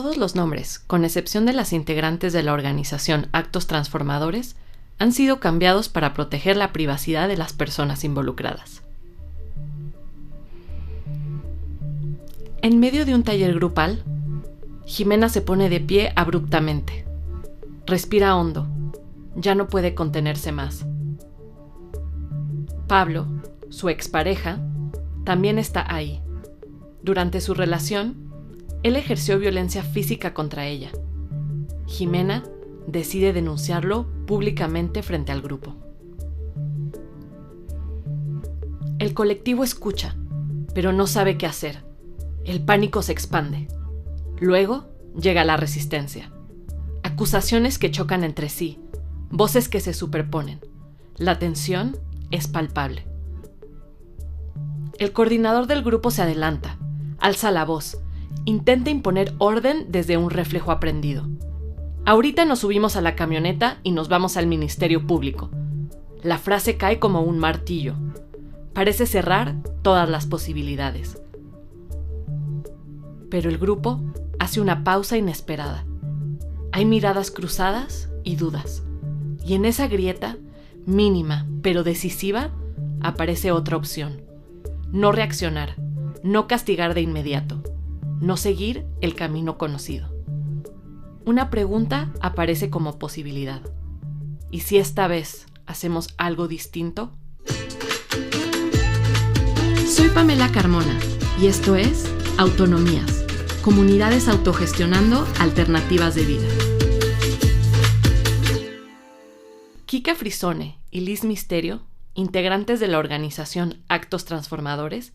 Todos los nombres, con excepción de las integrantes de la organización Actos Transformadores, han sido cambiados para proteger la privacidad de las personas involucradas. En medio de un taller grupal, Jimena se pone de pie abruptamente. Respira hondo. Ya no puede contenerse más. Pablo, su expareja, también está ahí. Durante su relación, él ejerció violencia física contra ella. Jimena decide denunciarlo públicamente frente al grupo. El colectivo escucha, pero no sabe qué hacer. El pánico se expande. Luego llega la resistencia. Acusaciones que chocan entre sí, voces que se superponen. La tensión es palpable. El coordinador del grupo se adelanta, alza la voz, intenta imponer orden desde un reflejo aprendido. Ahorita nos subimos a la camioneta y nos vamos al Ministerio Público. La frase cae como un martillo. Parece cerrar todas las posibilidades. Pero el grupo hace una pausa inesperada. Hay miradas cruzadas y dudas. Y en esa grieta, mínima pero decisiva, aparece otra opción. No reaccionar, no castigar de inmediato, no seguir el camino conocido. Una pregunta aparece como posibilidad. ¿Y si esta vez hacemos algo distinto? Soy Pamela Carmona y esto es Autonomías, comunidades autogestionando alternativas de vida. Kika Frisone y Liz Misterio, integrantes de la organización Actos Transformadores,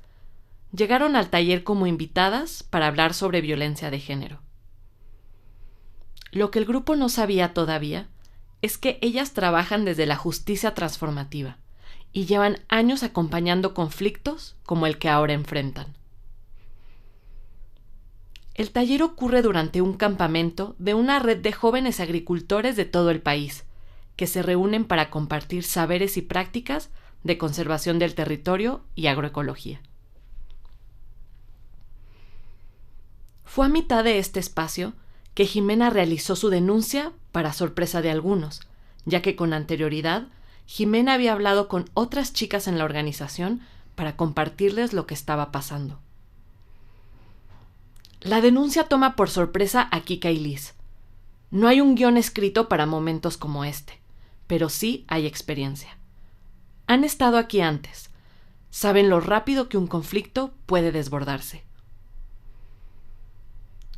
llegaron al taller como invitadas para hablar sobre violencia de género. Lo que el grupo no sabía todavía es que ellas trabajan desde la justicia transformativa y llevan años acompañando conflictos como el que ahora enfrentan. El taller ocurre durante un campamento de una red de jóvenes agricultores de todo el país, que se reúnen para compartir saberes y prácticas de conservación del territorio y agroecología. Fue a mitad de este espacio que Jimena realizó su denuncia para sorpresa de algunos, ya que con anterioridad Jimena había hablado con otras chicas en la organización para compartirles lo que estaba pasando. La denuncia toma por sorpresa a Kika y Liz. No hay un guión escrito para momentos como este, pero sí hay experiencia. Han estado aquí antes. Saben lo rápido que un conflicto puede desbordarse.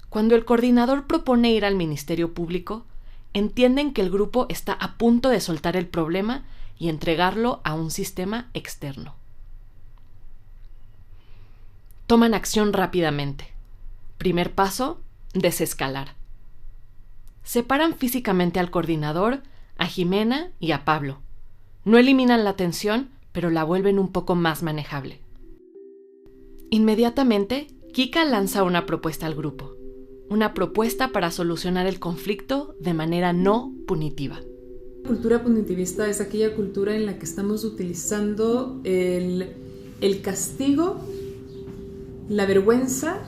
Cuando el coordinador propone ir al Ministerio Público, entienden que el grupo está a punto de soltar el problema y entregarlo a un sistema externo. Toman acción rápidamente. Primer paso, desescalar. Separan físicamente al coordinador, a Jimena y a Pablo. No eliminan la tensión, pero la vuelven un poco más manejable. Inmediatamente, Kika lanza una propuesta al grupo. Una propuesta para solucionar el conflicto de manera no punitiva. La cultura punitivista es aquella cultura en la que estamos utilizando el castigo, la vergüenza,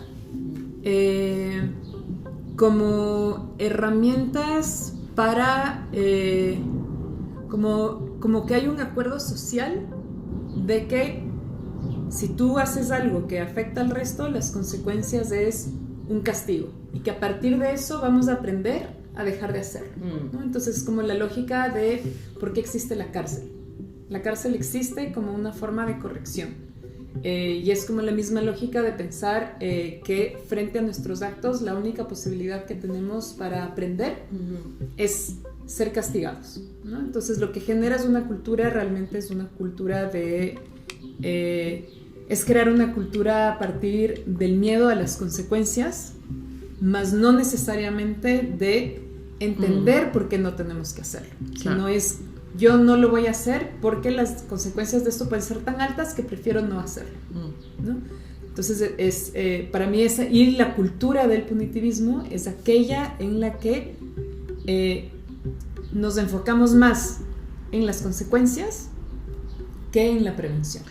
como herramientas para, como que hay un acuerdo social de que si tú haces algo que afecta al resto, las consecuencias es un castigo y que a partir de eso vamos a aprender a dejar de hacerlo, ¿no? Entonces, como la lógica de por qué existe la cárcel. La cárcel existe como una forma de corrección y es como la misma lógica de pensar que frente a nuestros actos la única posibilidad que tenemos para aprender es ser castigados, ¿no? Entonces, lo que genera es una cultura, realmente es una cultura de... es crear una cultura a partir del miedo a las consecuencias, más no necesariamente de entender por qué no tenemos que hacerlo. Claro. Sino es, yo no lo voy a hacer porque las consecuencias de esto pueden ser tan altas que prefiero no hacerlo, ¿no? Entonces, para mí y la cultura del punitivismo es aquella en la que nos enfocamos más en las consecuencias que en la prevención.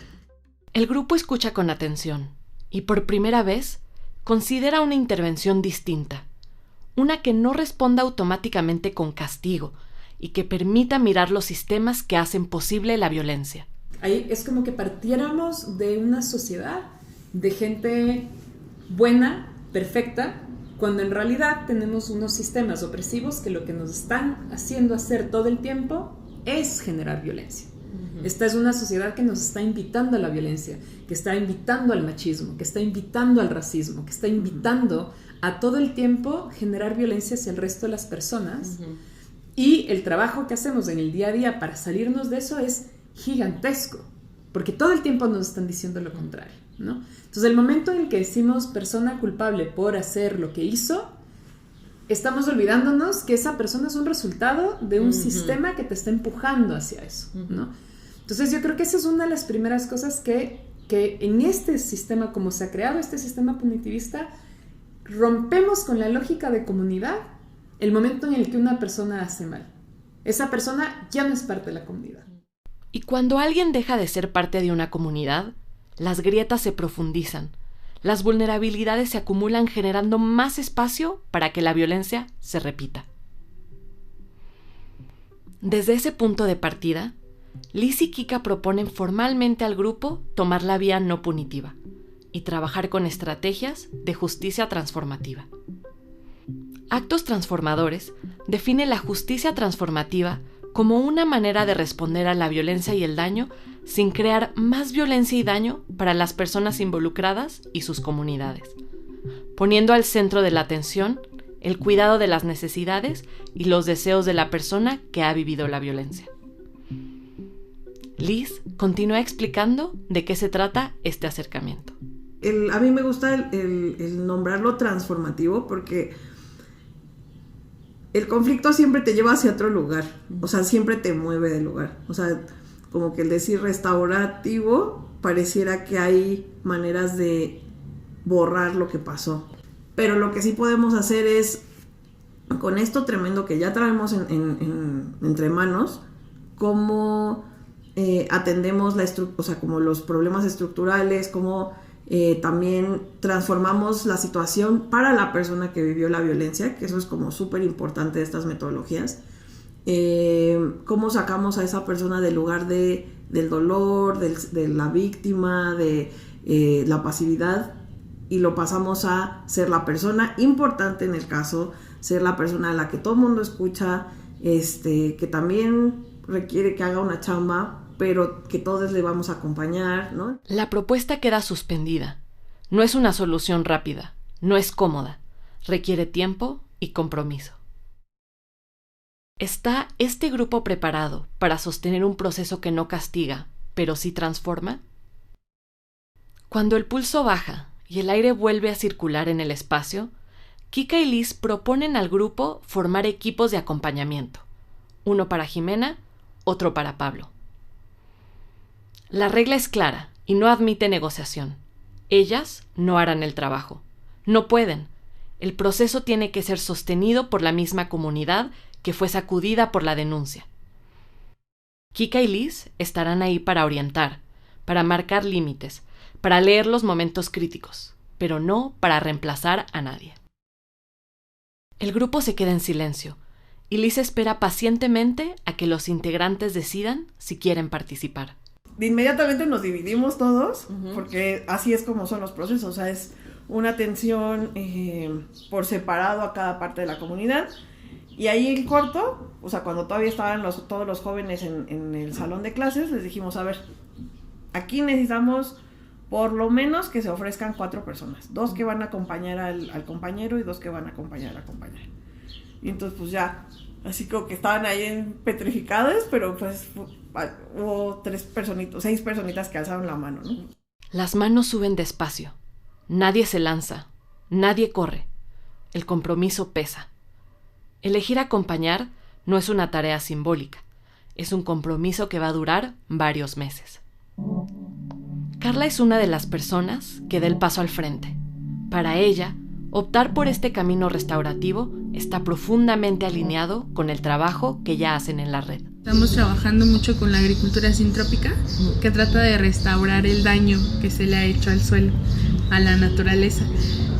El grupo escucha con atención y por primera vez considera una intervención distinta, una que no responda automáticamente con castigo y que permita mirar los sistemas que hacen posible la violencia. Ahí es como que partiéramos de una sociedad de gente buena, perfecta, cuando en realidad tenemos unos sistemas opresivos que lo que nos están haciendo hacer todo el tiempo es generar violencia. Esta es una sociedad que nos está invitando a la violencia, que está invitando al machismo, que está invitando al racismo, que está invitando a todo el tiempo generar violencia hacia el resto de las personas. Y el trabajo que hacemos en el día a día para salirnos de eso es gigantesco, porque todo el tiempo nos están diciendo lo contrario, ¿no? Entonces, el momento en el que decimos persona culpable por hacer lo que hizo, estamos olvidándonos que esa persona es un resultado de un sistema que te está empujando hacia eso, ¿no? Entonces, yo creo que esa es una de las primeras cosas que en este sistema, como se ha creado este sistema punitivista, rompemos con la lógica de comunidad el momento en el que una persona hace mal. Esa persona ya no es parte de la comunidad. Y cuando alguien deja de ser parte de una comunidad, las grietas se profundizan, las vulnerabilidades se acumulan generando más espacio para que la violencia se repita. Desde ese punto de partida, Liz y Kika proponen formalmente al grupo tomar la vía no punitiva y trabajar con estrategias de justicia transformativa. Actos Transformadores define la justicia transformativa como una manera de responder a la violencia y el daño sin crear más violencia y daño para las personas involucradas y sus comunidades, poniendo al centro de la atención el cuidado de las necesidades y los deseos de la persona que ha vivido la violencia. Liz continúa explicando de qué se trata este acercamiento. A mí me gusta el nombrarlo transformativo porque el conflicto siempre te lleva hacia otro lugar, o sea, siempre te mueve del lugar. O sea, como que el decir restaurativo pareciera que hay maneras de borrar lo que pasó. Pero lo que sí podemos hacer es, con esto tremendo que ya traemos entre manos, cómo atendemos o sea, como los problemas estructurales, cómo también transformamos la situación para la persona que vivió la violencia, que eso es como súper importante de estas metodologías. Cómo sacamos a esa persona del lugar del dolor, de la víctima, de la pasividad, y lo pasamos a ser la persona importante en el caso, ser la persona a la que todo el mundo escucha, que también requiere que haga una chamba, pero que todos le vamos a acompañar, ¿no? La propuesta queda suspendida. No es una solución rápida, no es cómoda, requiere tiempo y compromiso. ¿Está este grupo preparado para sostener un proceso que no castiga, pero sí transforma? Cuando el pulso baja y el aire vuelve a circular en el espacio, Kika y Liz proponen al grupo formar equipos de acompañamiento, uno para Jimena, otro para Pablo. La regla es clara y no admite negociación. Ellas no harán el trabajo. No pueden. El proceso tiene que ser sostenido por la misma comunidad que fue sacudida por la denuncia. Kika y Liz estarán ahí para orientar, para marcar límites, para leer los momentos críticos, pero no para reemplazar a nadie. El grupo se queda en silencio y Liz espera pacientemente a que los integrantes decidan si quieren participar. Inmediatamente nos dividimos todos, porque así es como son los procesos, o sea, es una atención por separado a cada parte de la comunidad. Y ahí en corto, o sea, cuando todavía estaban todos los jóvenes en el salón de clases, les dijimos, a ver, aquí necesitamos por lo menos que se ofrezcan 4 personas, 2 que van a acompañar al compañero y 2 que van a acompañar a la compañera. Y entonces pues ya, así como que estaban ahí petrificadas, pero pues hubo 6 personitas que alzaron la mano, ¿no? Las manos suben despacio. Nadie se lanza. Nadie corre. El compromiso pesa. Elegir acompañar no es una tarea simbólica. Es un compromiso que va a durar varios meses. Carla es una de las personas que da el paso al frente. Para ella, optar por este camino restaurativo está profundamente alineado con el trabajo que ya hacen en la red. Estamos trabajando mucho con la agricultura sintrópica, que trata de restaurar el daño que se le ha hecho al suelo. a la naturaleza.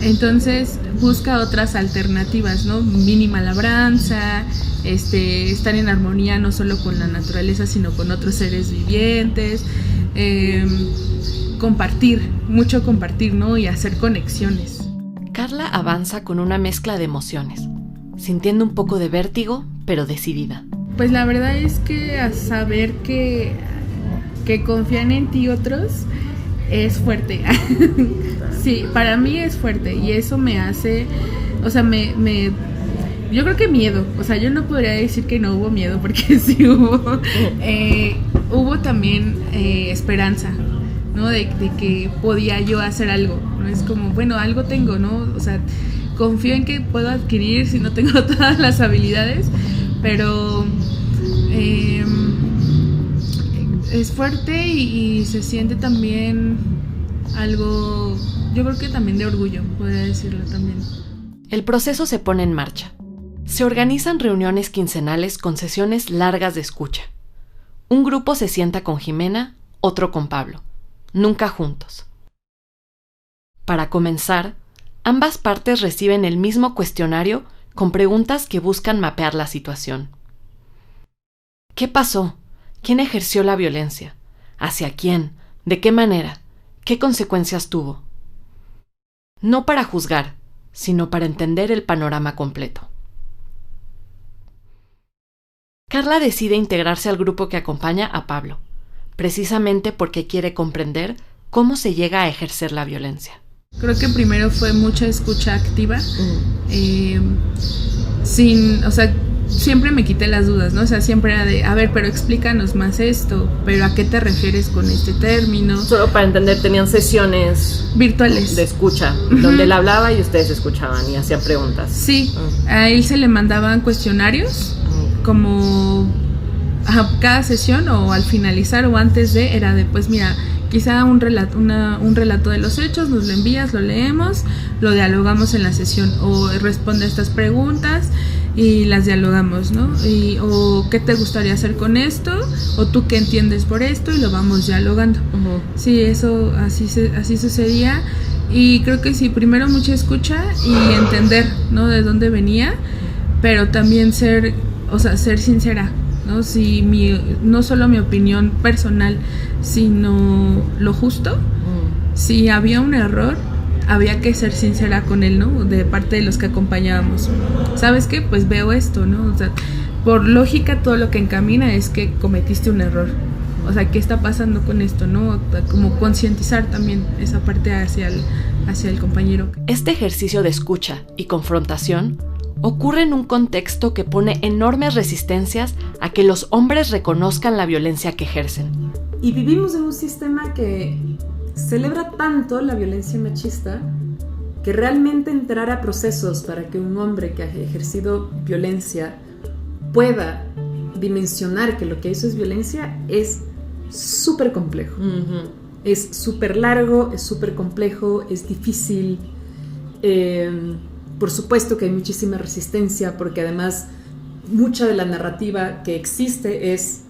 Entonces busca otras alternativas, ¿no? Mínima labranza, estar en armonía no solo con la naturaleza, sino con otros seres vivientes, mucho compartir, ¿no? Y hacer conexiones. Carla avanza con una mezcla de emociones, sintiendo un poco de vértigo, pero decidida. Pues la verdad es que a saber que confían en ti otros es fuerte. Sí, para mí es fuerte y eso me hace, o sea, yo creo que miedo, o sea, yo no podría decir que no hubo miedo porque sí hubo. Hubo también esperanza, ¿no? De que podía yo hacer algo, ¿no? Es como, bueno, algo tengo, ¿no? O sea, confío en que puedo adquirir si no tengo todas las habilidades, pero es fuerte y se siente también algo, yo creo que también de orgullo, podría decirlo también. El proceso se pone en marcha. Se organizan reuniones quincenales con sesiones largas de escucha. Un grupo se sienta con Jimena, otro con Pablo, nunca juntos. Para comenzar, ambas partes reciben el mismo cuestionario con preguntas que buscan mapear la situación. ¿Qué pasó? ¿Quién ejerció la violencia? ¿Hacia quién? ¿De qué manera? ¿Qué consecuencias tuvo? No para juzgar, sino para entender el panorama completo. Carla decide integrarse al grupo que acompaña a Pablo, precisamente porque quiere comprender cómo se llega a ejercer la violencia. Creo que primero fue mucha escucha activa, siempre me quité las dudas, ¿no? O sea, siempre era de, a ver, pero explícanos más esto, pero ¿a qué te refieres con este término? Solo para entender, tenían sesiones virtuales de escucha, donde él hablaba y ustedes escuchaban y hacían preguntas. Sí, a él se le mandaban cuestionarios, como a cada sesión o al finalizar o antes de, era de, pues mira, quizá un relato de los hechos, nos lo envías, lo leemos, lo dialogamos en la sesión, o responde a estas preguntas y las dialogamos, ¿no? O qué te gustaría hacer con esto, o tú qué entiendes por esto, y lo vamos dialogando. Sí, eso así sucedía, y creo que sí, primero mucha escucha y entender, ¿no? De dónde venía, pero también ser sincera, ¿no? Si no solo mi opinión personal, sino lo justo. Si había un error, había que ser sincera con él, ¿no? De parte de los que acompañábamos. ¿Sabes qué? Pues veo esto, ¿no? O sea, por lógica todo lo que encamina es que cometiste un error. O sea, ¿qué está pasando con esto, no? Como concientizar también esa parte hacia el compañero. Este ejercicio de escucha y confrontación ocurre en un contexto que pone enormes resistencias a que los hombres reconozcan la violencia que ejercen. Y vivimos en un sistema que celebra tanto la violencia machista que realmente entrar a procesos para que un hombre que ha ejercido violencia pueda dimensionar que lo que hizo es violencia es súper complejo. Es súper largo, es súper complejo, es difícil. Por supuesto que hay muchísima resistencia, porque además mucha de la narrativa que existe es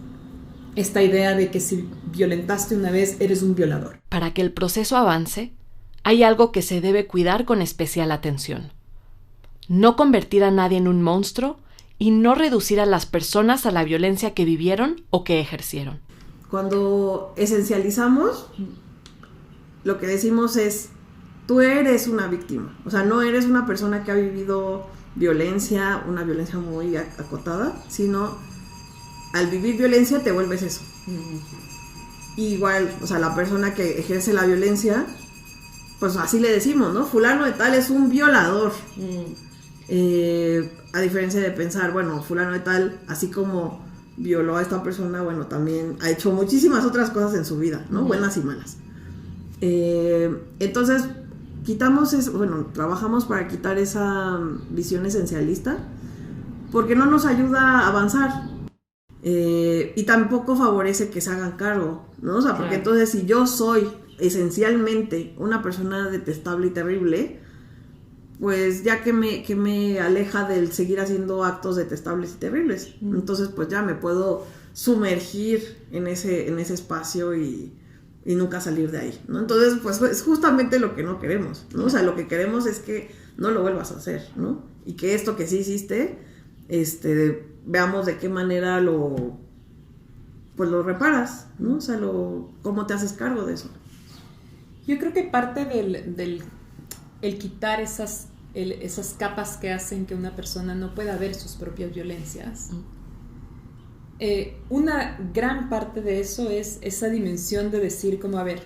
esta idea de que si violentaste una vez, eres un violador. Para que el proceso avance, hay algo que se debe cuidar con especial atención. No convertir a nadie en un monstruo y no reducir a las personas a la violencia que vivieron o que ejercieron. Cuando esencializamos, lo que decimos es, tú eres una víctima. O sea, no eres una persona que ha vivido violencia, una violencia muy acotada, sino al vivir violencia te vuelves eso. Igual, o sea, la persona que ejerce la violencia, pues así le decimos, ¿no? Fulano de tal es un violador. A diferencia de pensar, bueno, fulano de tal, así como violó a esta persona, bueno, también ha hecho muchísimas otras cosas en su vida, ¿no? Buenas y malas. Entonces, quitamos eso, bueno, trabajamos para quitar esa visión esencialista, porque no nos ayuda a avanzar. Y tampoco favorece que se hagan cargo, ¿no? O sea, porque entonces si yo soy esencialmente una persona detestable y terrible, pues ya que me aleja del seguir haciendo actos detestables y terribles. Entonces pues ya me puedo sumergir en ese espacio y y nunca salir de ahí, ¿no? Entonces, pues es justamente lo que no queremos, ¿no? O sea, lo que queremos es que no lo vuelvas a hacer, ¿no? Y que esto que sí hiciste, veamos de qué manera lo reparas, ¿no? O sea, cómo te haces cargo de eso. Yo creo que parte del quitar esas capas que hacen que una persona no pueda ver sus propias violencias, una gran parte de eso es esa dimensión de decir como, a ver,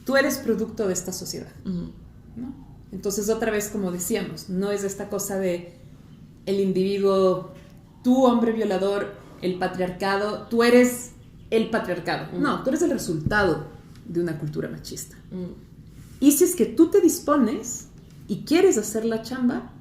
tú eres producto de esta sociedad, ¿no? Entonces otra vez, como decíamos, no es esta cosa de el individuo, tú hombre violador, el patriarcado, tú eres el patriarcado. No, tú eres el resultado de una cultura machista. Y si es que tú te dispones y quieres hacer la chamba,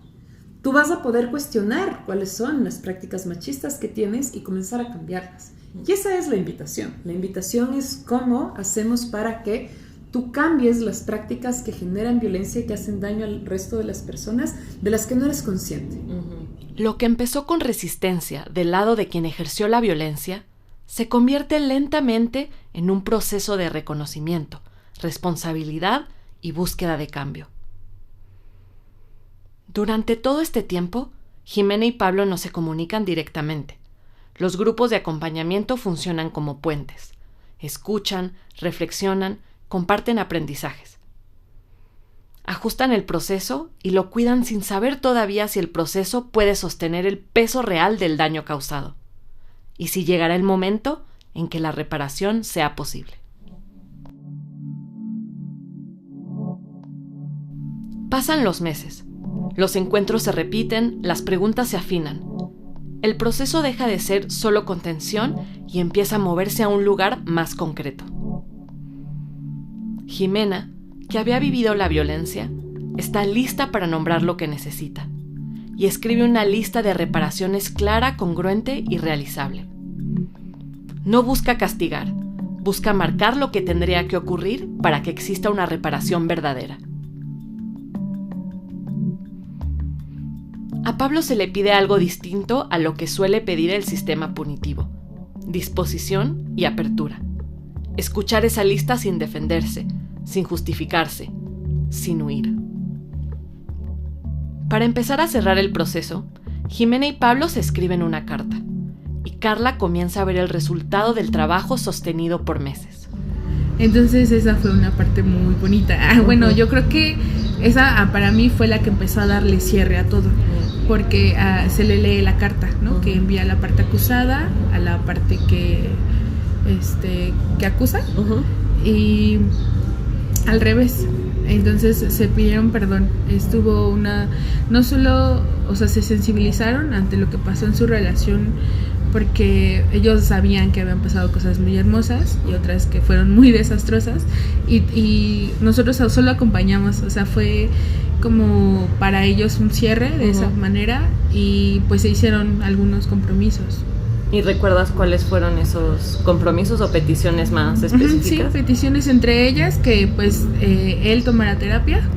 tú vas a poder cuestionar cuáles son las prácticas machistas que tienes y comenzar a cambiarlas. Y esa es la invitación. La invitación es cómo hacemos para que tú cambies las prácticas que generan violencia y que hacen daño al resto de las personas de las que no eres consciente. Lo que empezó con resistencia del lado de quien ejerció la violencia se convierte lentamente en un proceso de reconocimiento, responsabilidad y búsqueda de cambio. Durante todo este tiempo, Jimena y Pablo no se comunican directamente. Los grupos de acompañamiento funcionan como puentes. Escuchan, reflexionan, comparten aprendizajes. Ajustan el proceso y lo cuidan sin saber todavía si el proceso puede sostener el peso real del daño causado, y si llegará el momento en que la reparación sea posible. Pasan los meses. Los encuentros se repiten, las preguntas se afinan. El proceso deja de ser solo contención y empieza a moverse a un lugar más concreto. Jimena, que había vivido la violencia, está lista para nombrar lo que necesita y escribe una lista de reparaciones clara, congruente y realizable. No busca castigar, busca marcar lo que tendría que ocurrir para que exista una reparación verdadera. A Pablo se le pide algo distinto a lo que suele pedir el sistema punitivo: disposición y apertura. Escuchar esa lista sin defenderse, sin justificarse, sin huir. Para empezar a cerrar el proceso, Jimena y Pablo se escriben una carta, y Carla comienza a ver el resultado del trabajo sostenido por meses. Entonces esa fue una parte muy bonita. Bueno, yo creo que esa para mí fue la que empezó a darle cierre a todo, porque se le lee la carta, ¿no? Que envía a la parte acusada, a la parte que acusa, y al revés. Entonces se pidieron perdón. Estuvo no solo, o sea, se sensibilizaron ante lo que pasó en su relación, porque ellos sabían que habían pasado cosas muy hermosas y otras que fueron muy desastrosas, y nosotros solo acompañamos. O sea, fue como para ellos un cierre de esa manera, y pues se hicieron algunos compromisos. ¿Y recuerdas cuáles fueron esos compromisos o peticiones más específicas? Sí, peticiones entre ellas que pues él tomara terapia,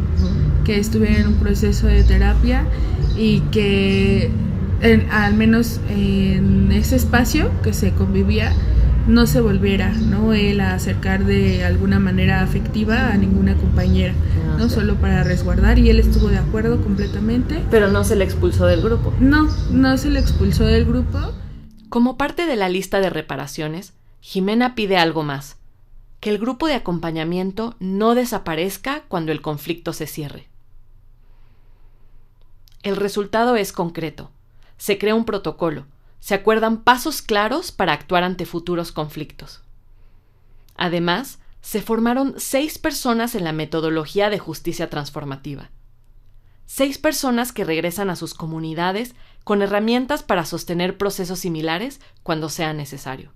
que estuviera en un proceso de terapia, y que al menos en ese espacio que se convivía no se volviera, ¿no?, él a acercar de alguna manera afectiva a ninguna compañera, ¿no? Solo para resguardar, y él estuvo de acuerdo completamente. Pero no se le expulsó del grupo. No se le expulsó del grupo. Como parte de la lista de reparaciones, Jimena pide algo más: que el grupo de acompañamiento no desaparezca cuando el conflicto se cierre. El resultado es concreto. Se crea un protocolo, se acuerdan pasos claros para actuar ante futuros conflictos. Además, se formaron 6 personas en la metodología de justicia transformativa. 6 personas que regresan a sus comunidades con herramientas para sostener procesos similares cuando sea necesario.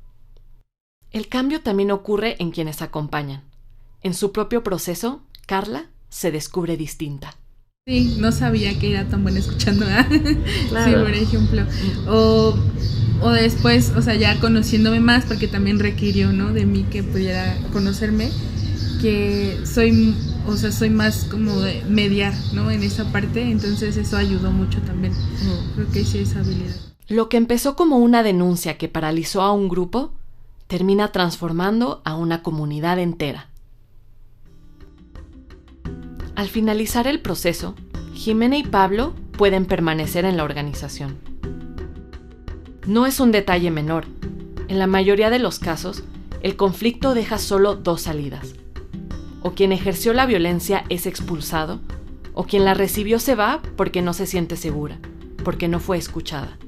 El cambio también ocurre en quienes acompañan. En su propio proceso, Carla se descubre distinta. Sí, no sabía que era tan buena escuchando, Claro. Sí, por ejemplo. O después, o sea, ya conociéndome más, porque también requirió, ¿no?, de mí que pudiera conocerme, que soy más como de mediar, ¿no?, en esa parte. Entonces eso ayudó mucho también. Creo que sí, esa habilidad. Lo que empezó como una denuncia que paralizó a un grupo termina transformando a una comunidad entera. Al finalizar el proceso, Jimena y Pablo pueden permanecer en la organización. No es un detalle menor. En la mayoría de los casos, el conflicto deja solo dos salidas. O quien ejerció la violencia es expulsado, o quien la recibió se va porque no se siente segura, porque no fue escuchada.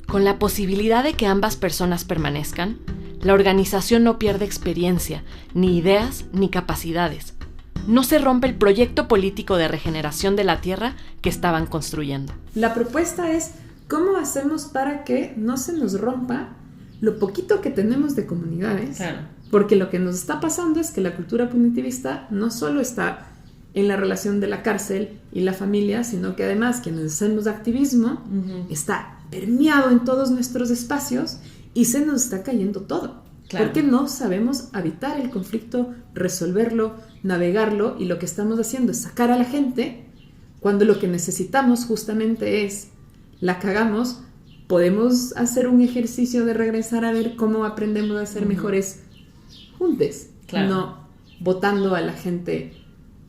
Con la posibilidad de que ambas personas permanezcan, la organización no pierde experiencia, ni ideas, ni capacidades. No se rompe el proyecto político de regeneración de la tierra que estaban construyendo. La propuesta es cómo hacemos para que no se nos rompa lo poquito que tenemos de comunidades. Claro. Porque lo que nos está pasando es que la cultura punitivista no solo está en la relación de la cárcel y la familia, sino que además quienes hacemos activismo está permeado en todos nuestros espacios y se nos está cayendo todo. Claro. Porque no sabemos habitar el conflicto, resolverlo, navegarlo, y lo que estamos haciendo es sacar a la gente cuando lo que necesitamos justamente es, la cagamos, podemos hacer un ejercicio de regresar a ver cómo aprendemos a ser mejores juntos, claro. No botando a la gente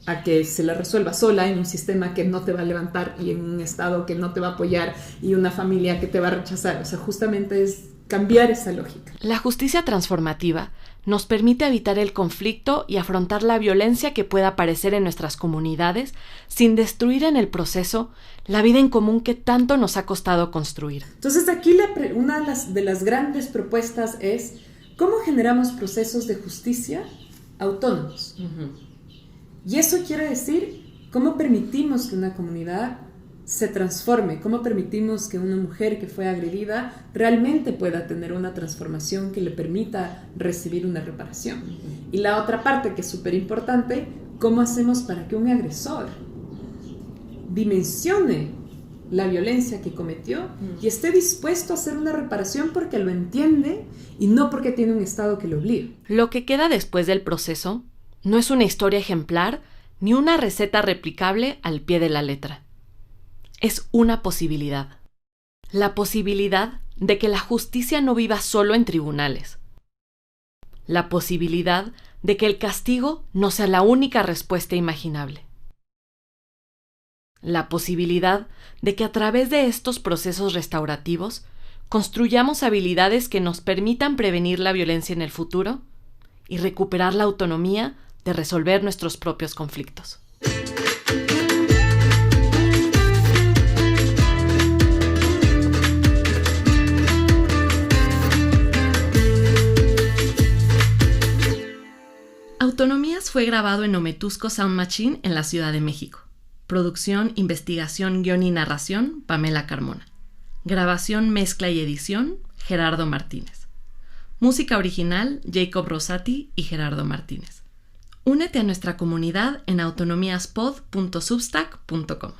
a que se la resuelva sola en un sistema que no te va a levantar y en un estado que no te va a apoyar y una familia que te va a rechazar. O sea, justamente es cambiar esa lógica. La justicia transformativa nos permite evitar el conflicto y afrontar la violencia que pueda aparecer en nuestras comunidades sin destruir en el proceso la vida en común que tanto nos ha costado construir. Entonces aquí una de las grandes propuestas es ¿cómo generamos procesos de justicia autónomos? Y eso quiere decir cómo permitimos que una comunidad se transforme, cómo permitimos que una mujer que fue agredida realmente pueda tener una transformación que le permita recibir una reparación. Y la otra parte que es súper importante, cómo hacemos para que un agresor dimensione la violencia que cometió y esté dispuesto a hacer una reparación porque lo entiende y no porque tiene un estado que lo obliga. Lo que queda después del proceso no es una historia ejemplar ni una receta replicable al pie de la letra. Es una posibilidad. La posibilidad de que la justicia no viva solo en tribunales. La posibilidad de que el castigo no sea la única respuesta imaginable. La posibilidad de que a través de estos procesos restaurativos construyamos habilidades que nos permitan prevenir la violencia en el futuro y recuperar la autonomía de resolver nuestros propios conflictos. Autonomías fue grabado en Ometusco Sound Machine en la Ciudad de México. Producción, investigación, guión y narración, Pamela Carmona. Grabación, mezcla y edición, Gerardo Martínez. Música original, Jacob Rosati y Gerardo Martínez. Únete a nuestra comunidad en autonomíaspod.substack.com.